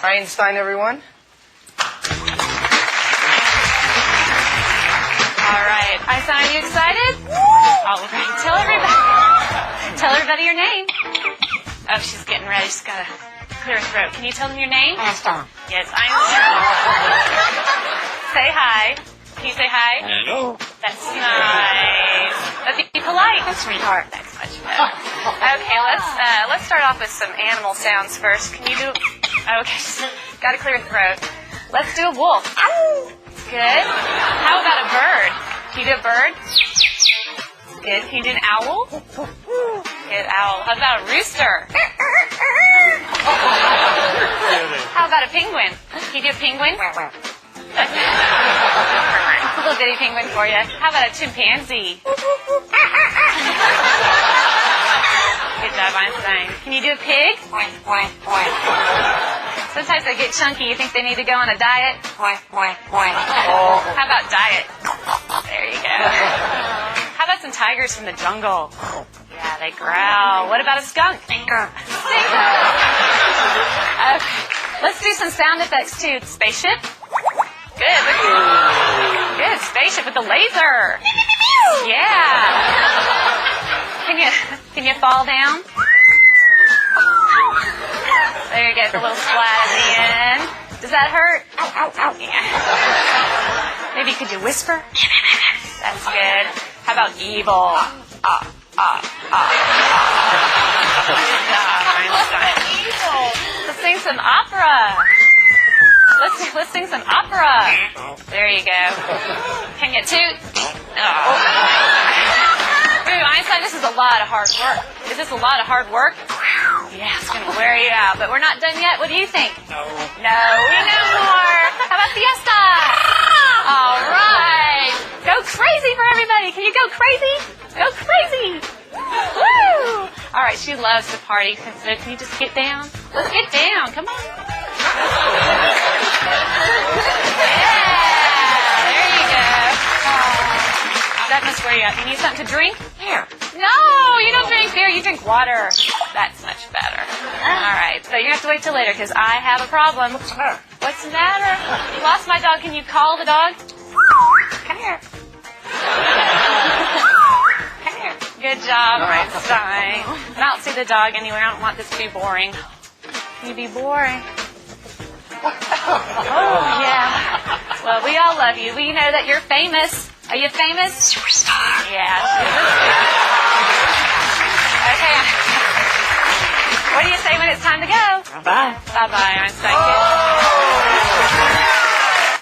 Einstein, everyone. All right. Einstein, are you excited? All right. Tell everybody your name. Oh, she's getting ready. She's got to clear her throat. Can you tell them your name? Einstein. Yes, Einstein. Say hi. Can you say hi? Hello. That's nice. But be polite. Sweetheart. That's much better. Okay, let's start off with some animal sounds first. Can you do? Okay, got to clear your throat. Let's do a wolf. Good. How about a bird? Can you do a bird? Good. Can you do an owl? Good, owl. How about a rooster? How about a penguin? Can you do a penguin? A little bitty penguin for you. How about a chimpanzee? Good job, Einstein. Can you do a pig? Sometimes they get chunky. You think they need to go on a diet? How about diet? There you go. How about some tigers from the jungle? Yeah, they growl. What about a skunk? Stinker. Okay. Let's do some sound effects too. Spaceship. Good. Good. Spaceship with the laser. Yeah. Can you fall down? There you go. The little splat at the end. Does that hurt? Yeah. Maybe could you whisper? That's good. How about evil? Good job, Einstein. Let's sing some opera. Let's sing some opera. There you go. Can you toot? Oh. Ooh, Einstein, this is a lot of hard work. Is this a lot of hard work? Yeah, it's going to wear you out. But we're not done yet. What do you think? No, we know more. How about fiesta? All right. Go crazy for everybody. Can you go crazy? Go crazy. Woo! All right, she loves to party. So can you just get down? Let's get down. Come on. Yeah, there you go. That must wear you out. You need something to drink? Here. No, you don't drink beer. You drink water. That's much better. All right, so you have to wait till later because I have a problem. What's the matter? What's the matter? You lost my dog. Can you call the dog? Come here. Come here. Good job, Einstein. I don't see the dog anywhere. I don't want this to be boring. You'd be boring. Oh, yeah. Well, we all love you. We know that you're famous. Are you famous? Superstar. Yeah. Okay. What do you say when it's time to go? Bye. Bye-bye, Einstein.